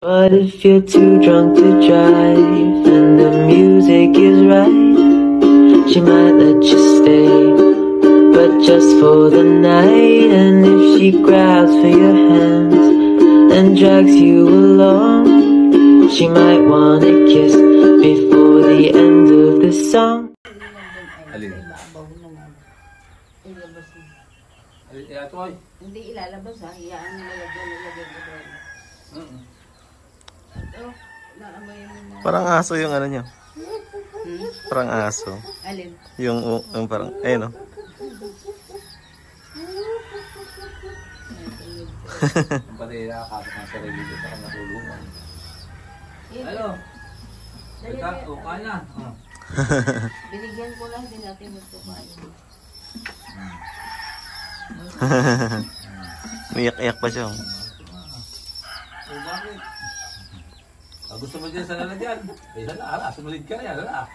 But if you're too drunk to drive and the music is right, she might let you stay, but just for the night. And if she grabs for your hands and drags you along, she might wanna kiss before the end of the song. Alin? Hindi ilalabas ha, iyaan nilagay ko doon. Parang aso yung ano nyo. Parang aso. Alin? Yung parang, ayun o. Ang pati nakakapit ng sarili dito sa nakulungan. Hello? Uka na. Binigyan ko lang din natin gusto kain. Uyak-iyak pa siya. Bakit? Gusto mo dyan sa lalagyan? Eh, hala, sumalid ka na yan, hala.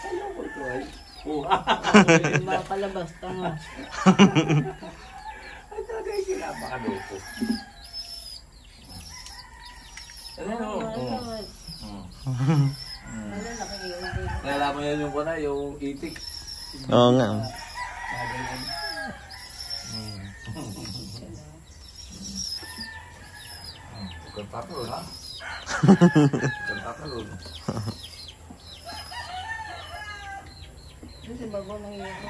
Hello po ito ay. Yung mga palabas, tanga. Ay, talaga yung kinapakalupo. Ano? Kaya mo yan yung kuna, yung itik. Oo nga. Tatalo ha? Tatalo. Kasi bago nangyayari.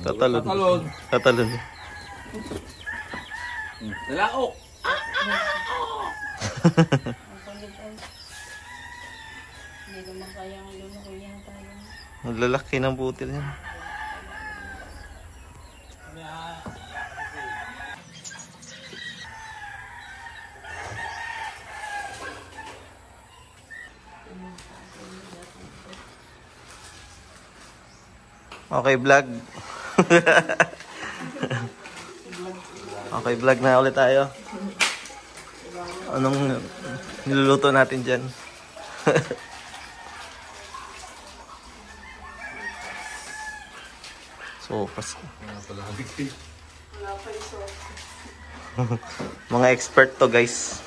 Tatalon. Tatalon. Nalaok! Hindi naman kayang lulukuyan tayo. Maglalaki ng butil niya. Okay, vlog. Okay, vlog na ulit tayo. Anong niluluto natin dyan? Sopas. Mga expert to, guys.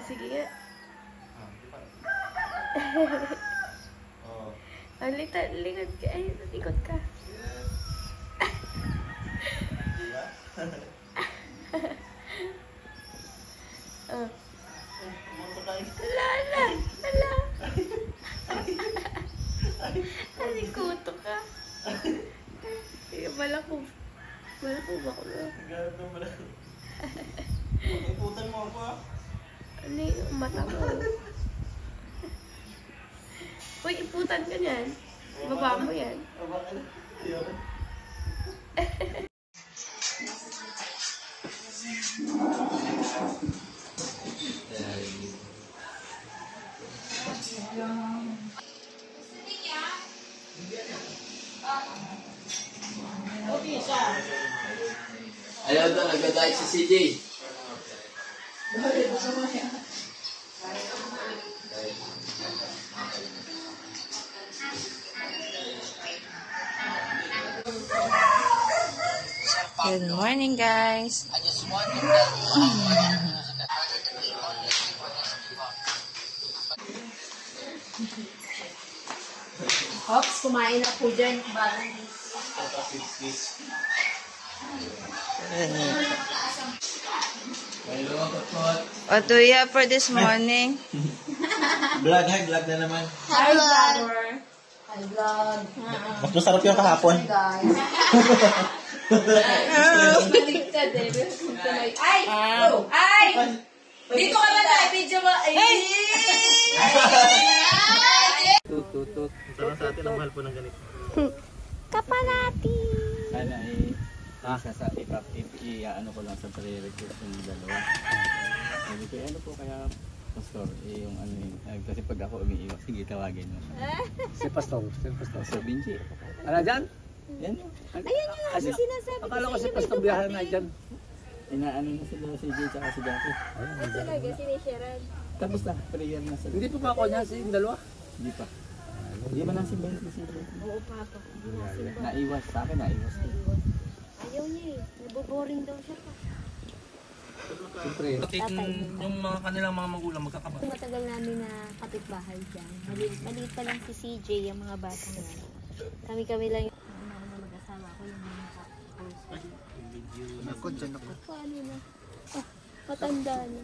Sige nga. Likod ka. Ay, likod ka. Ala. Ay, kuto ka. Malako ba ko na? Iputan mo ako ah. Ano yung mata mo? Uy, iputan ka niyan. Baba mo yan. Ayaw daw, nagdadahit si CJ. Good morning, guys. Hops, kumain na po dyan. Bagong What do you have for this morning? Vlog na naman. Hi, vlogger. Hi, vlog. Mas masarap yung kahapon. Baliktad eh. Ay! Ay! Dito ka ba tayo? Video mo. Ay! Tut. Sarang sa atin ang mahal po ng ganito. Kapalati! Sana ano ko lang sa pre-request yung dalawa. Sabi ko, ano po kaya, Pastor, yung ano yun. Kasi pag ako umiiwas, sige, tawagin mo. Si Pastor. Pastor Benji. Ano dyan? Yan yun. Ayan yung nasa sinasabi ko Akala ko sa si inyo. Pastor biyahe na dyan. Inaano na sila si Jay tsaka si Jackie. Ay, talaga, sinisharan. Tapos na, prayer na sila. Hindi pa ba ako niya si dalawa? Hindi pa. Hindi man lang si Ben si Jay. Oo, Papa. Naiwas sa akin, naiwas. Ayaw niya eh. Naboboring daw siya pa. Siyempre. Yung mga kanilang mga magulang magkakabay. Matagal namin na kapitbahay dyan. Maliit pa lang si CJ, yung mga bata nga. Kami lang yung mag-asawa ko yung mga kapos. Ako dyan ako. Paano na? Ah, matanda na.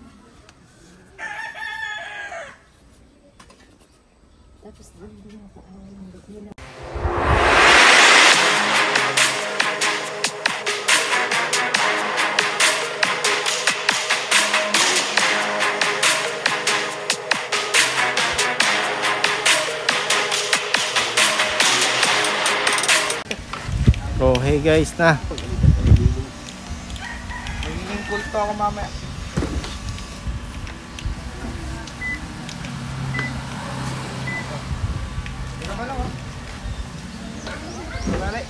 Tapos hindi na pa nila. Oh, hey guys na. Magiging kulto ako mamaya. Ito ba lang oh? Bale.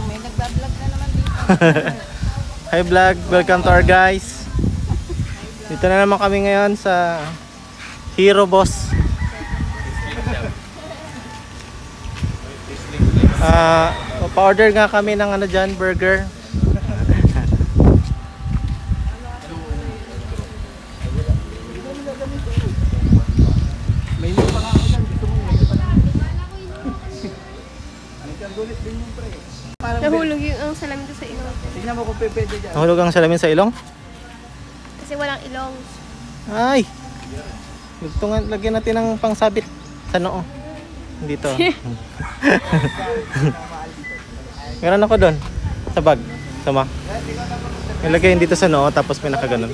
May nagbablog na naman dito. Hi vlog, welcome to our guys. Dito na naman kami ngayon sa Hero Boss. Pa-order nga kami ng ano dyan, burger. May ino pa nga ako dyan. Gusto mo may ino pa lang. Ang kagulit din yung pre. Nahulog yung ang salamin ko sa ilong. Tingnan mo kung pwede dyan. Nahulog ang salamin sa ilong? Kasi walang ilong. Ay! Ito nga, lagyan natin ng pangsabit sa noo. Dito. Meron ako doon. Sa bag. Tama. Ilagay dito sa noo tapos may nakaganon.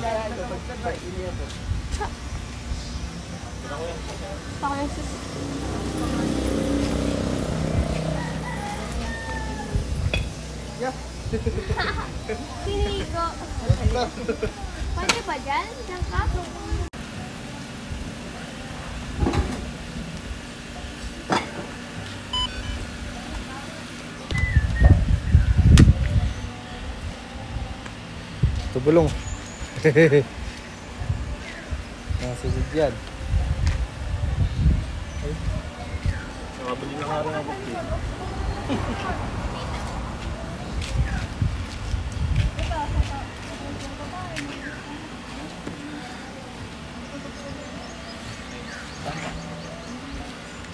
Sinigo. Pwede ba dyan? Diyan ka? Tubulong. Nasusunod yan. Nakabili na nga rin ako.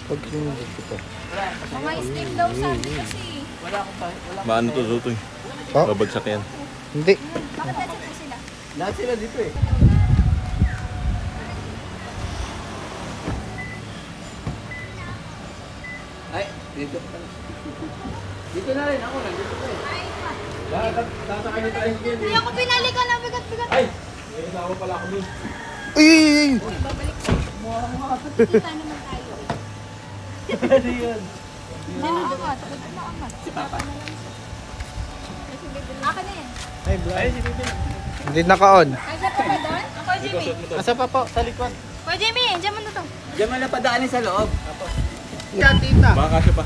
Pag sinunod ko to. Mga steam daw sabi kasi. Maano to Zoto eh? Oh? Babagsak yan. Hindi. Bakit natin po sila? Lahat sila dito eh. Ay, dito pa lang. Dito na rin ako, nandito pa eh. Tataka nito ay hindi. Hindi ako pinali ka ng bigat-bigat. Ay! May inawa pala ako dun. Ay! Kita naman tayo. Ano yun? Maangat. Maangat. Si Papa. Akin na yan. Ay, vlog. Ay, si Bibi. Hindi naka-on. Ay, siya pa ba doon? Ako, Jimmy. Asa pa po? Sa likod. O, Jimmy, diyan mo na to. Diyan man napadaanin sa loob. Tita. Baka kasi pa.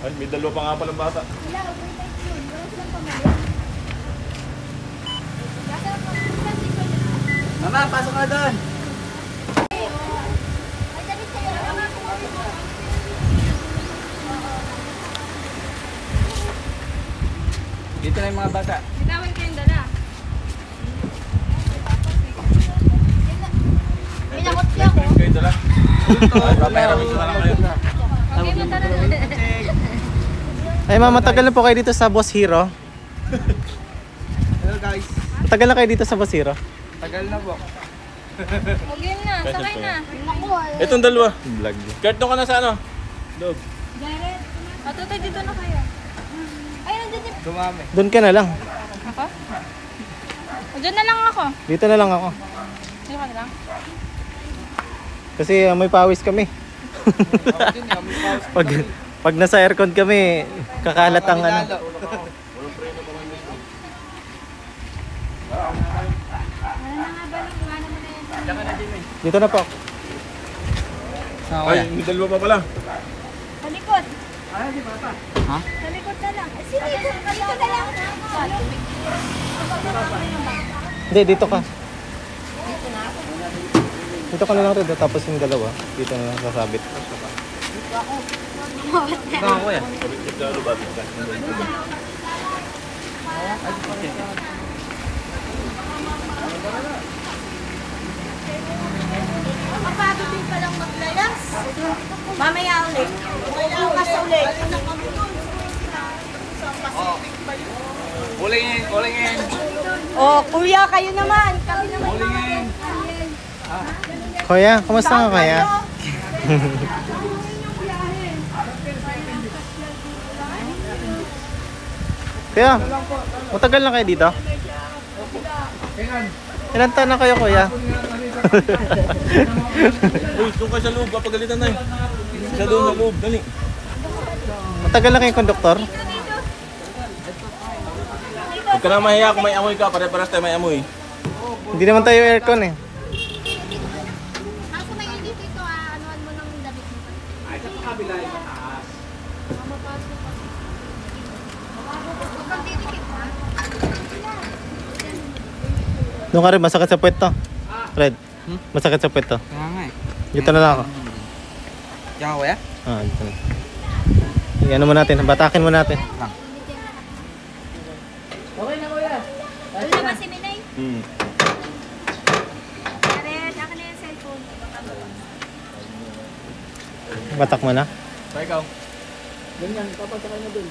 Ay, may dalawa pa nga palang bata. Wala, overnight yun. Wala silang pamalit. Nasa lang pamalit. Mama, pasok ka doon. Ay, damit kayo. Mama, kumawin mo. Dito na yung mga bata. Bitawan kayong dala. Pinakot siya ko. Kayo dala. Ay, papayaramit ko na lang kayo. Okay, punta na doon. Ay, ma'am, matagal na po kayo dito sa Boss Hero. Hello guys. Matagal na kayo dito sa Boss Hero. Tagal na po. Okay na, sakay na. Naku, Itong dalawa. Vlog. Kurt, doon ka na sa ano? Dog. Jared. Matutay dito na kayo. Dumami. Doon ka na lang. Ako? O, dyan na lang ako. Dito na lang ako. Dito ka na lang. Kasi may pawis kami. pag nasa aircon kami, kakalat ang ano. Dito na po. Ay, may dalawa pa pala. Sa likod. Ha? Sa likod na lang. Sige, dito na lang. Hindi, dito ka. Dito ka na lang rin. Tapos yung dalawa, dito na lang sasabit. Kapagod din palang maglayas. Mamaya ulit. Bukas ulit. Ulingin. Oh, kuya, kayo naman. Kami naman. Ulingin. Kuya, kumusta ka kuya? Kuya, matagal na kayo dito? Ilan taon na kayo kuya? Uy, doon ka sa loob. Papagalitan na eh. Siya doon sa loob. Dali. Matagal na kayong konduktor? Huwag ka na mahiya kung may amoy ka. Pare-paras tayo may amoy. Hindi naman tayo aircon eh. Kaso may hindi dito, anuan mo ng damit mo. Ay, sa kabila yung mataas. Huwag kang titikit, ha? Doon ka rin, masakit sa puwet to. Red, masakit sa puwet to. Kaya nga eh. Dito na lang ako. Diyan ka kuya? Ah, dito na. Ano mo natin, batakin mo natin. Okay na kuya. Wala ba si Minay? Karen, akin na yung cellphone. Batak mo na. So ikaw. Ganyan, papasakay na dun.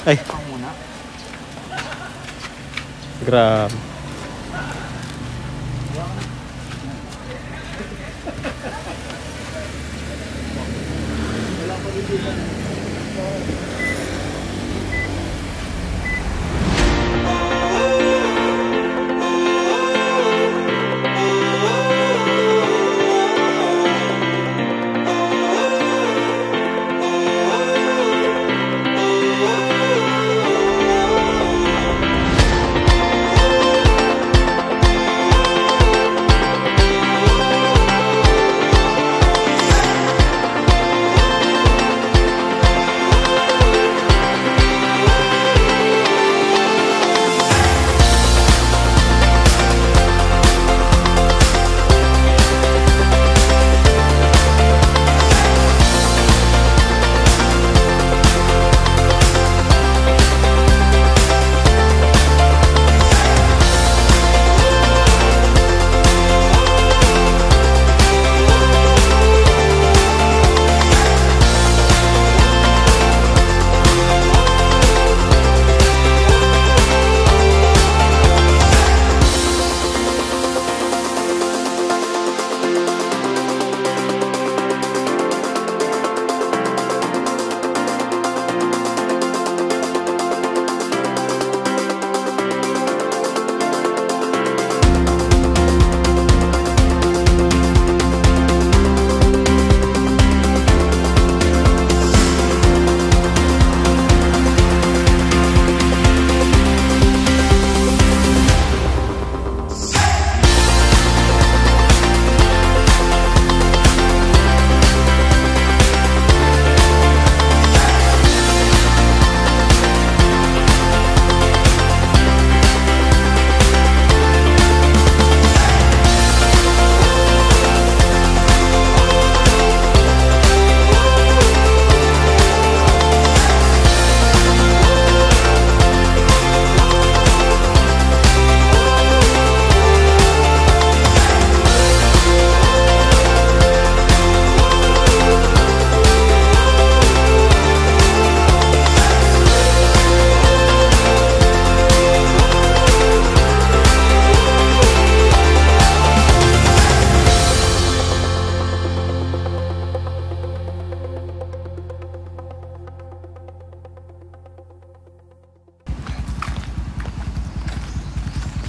Ay, Ako muna. grabe.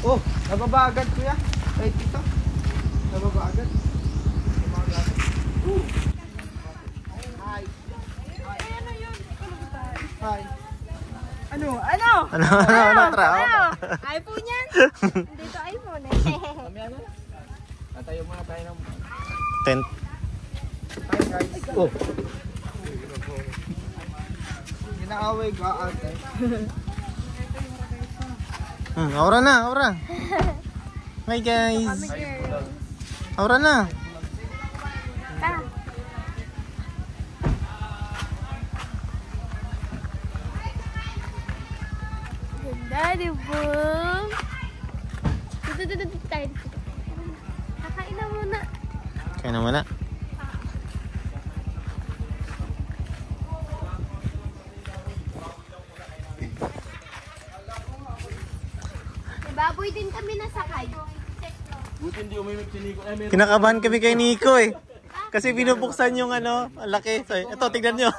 Oh, nababa agad kuya. Right dito. Nababa agad. Hi. Hi. Ano? iPhone yan? Dito iPhone eh. Kami ano? Tatayo muna tayo ng... Tent. Hi guys. Oh. Ginaaway ka ate. Aura na, aura. Hi guys. Aura na. Ganda, di ba? Dito tayo. Kakain na muna. Kaya na muna. Baboy din kami nasakay. Buti hindi umimik si Nico. Ay, meron. Kinakabahan kami kay Nico eh. Kasi binubuksan yung ano, ang laki. So, ito, tignan nyo.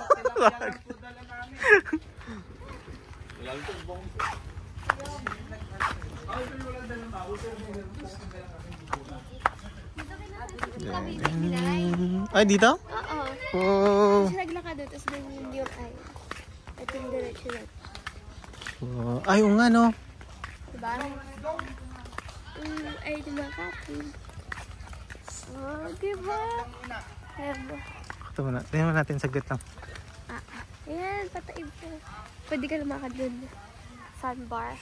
Ay, dito? Oo. Oh. Kasi naglakad doon, tapos doon yung ay. Ito yung diretso na. Oh. Ay, oo nga no. Diba? Ay, dumakatin. Oh, diba? Diba? Ito muna. Tingnan natin saglit lang. Ayan, pataib po. Pwede ka lumakad doon. Sandbar.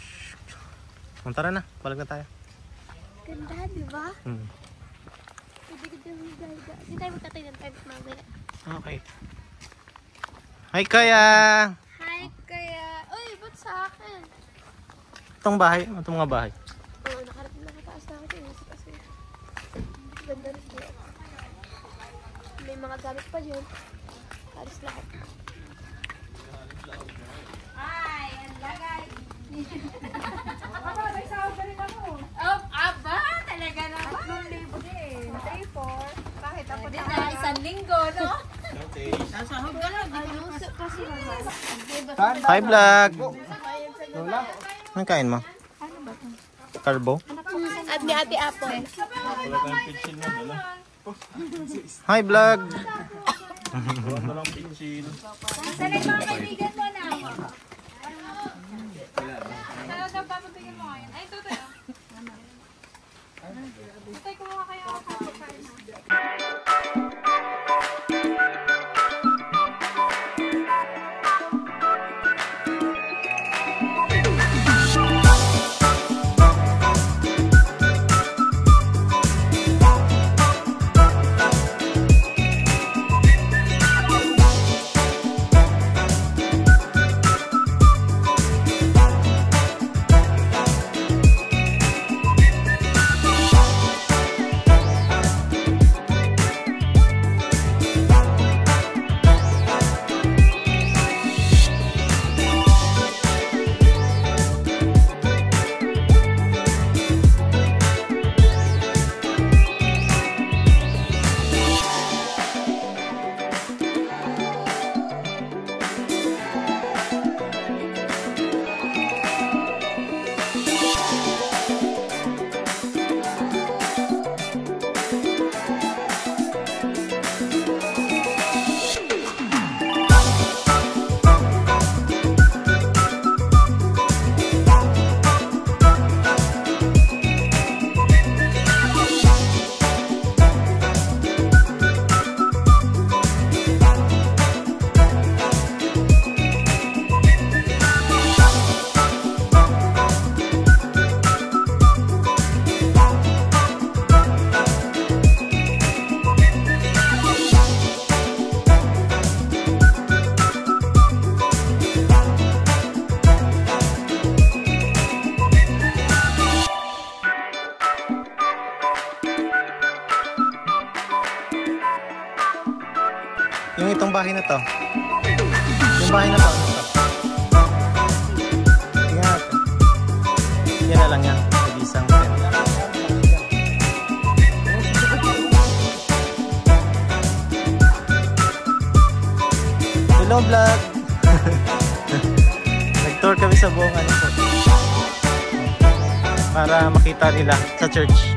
Tara na. Balag na tayo. Ganda, diba? Hmm. Pwede ka doon higa-higa. Hindi tayo magtatay ng tent mamaya. Okay. Hi, Kaya! Hi, Kaya. Uy, ba't sa akin? Itong bahay. Itong mga bahay. Oo, nakarating na kataas na ako dyan. Kasi ganda rin sila. May mga gamit pa dyan. Halos lahat. Ay, ang lagay. May sahod na rin ako. Oh, aba, talaga naman. 3,000 din. 3,400. Kahit ako din na isang linggo, no? Sasahod ka lang. Ayuso kasi naman. Hi, vlog! Lola. Anong kain mo? Carbo? At ni Ate Apple. Wala tayong pinsil mo, wala. Hi, vlog! Wala lang pinsil. Saan yung mga kaibigan mo na? Saan daw papabigyan mo ngayon? Ay, ito. Ito, kumuha kayo ako kapag-kain. Yung itong bahay na to. Yung bahay na to. Ano to? Tingnan natin. Yan na lang yan. Isang tent. Hello vlog! Nag-tour kami sa buong ano po. para makita nila sa church.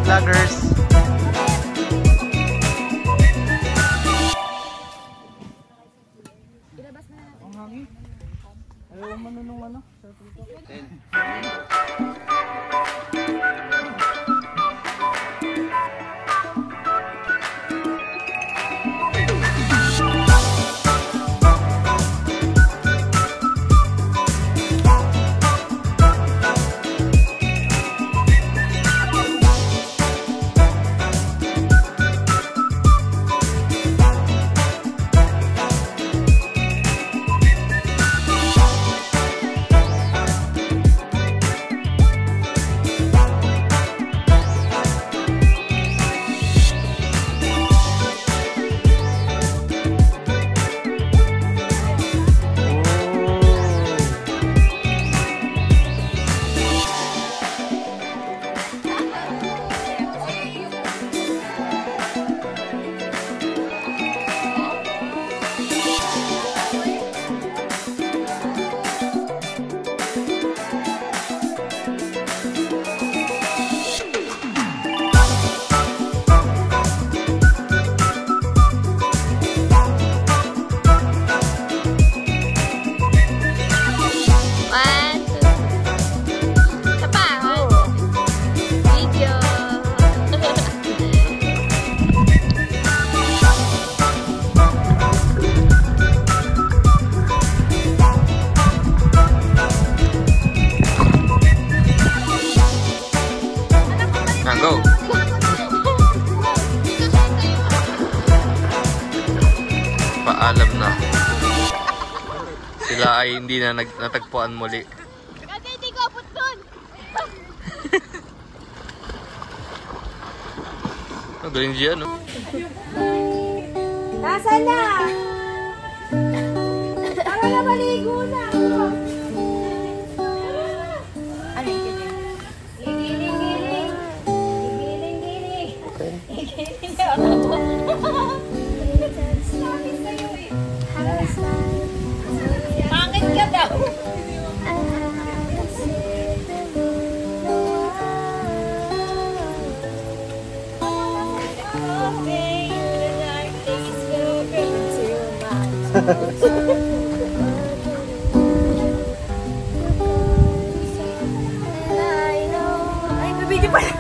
Vloggers. Ang hangin. Ayaw manunong ano. Go! Paalam na. Sila ay hindi na natagpuan muli. Kasi hindi ko abot dun. Ang galing siya, no? Nasaan na? Tara na, maligo na. Ano yung kanya? Giling-giling. Giling-giling. Giling ako. Pangit ka daw. Ay, bibigyan pa yan.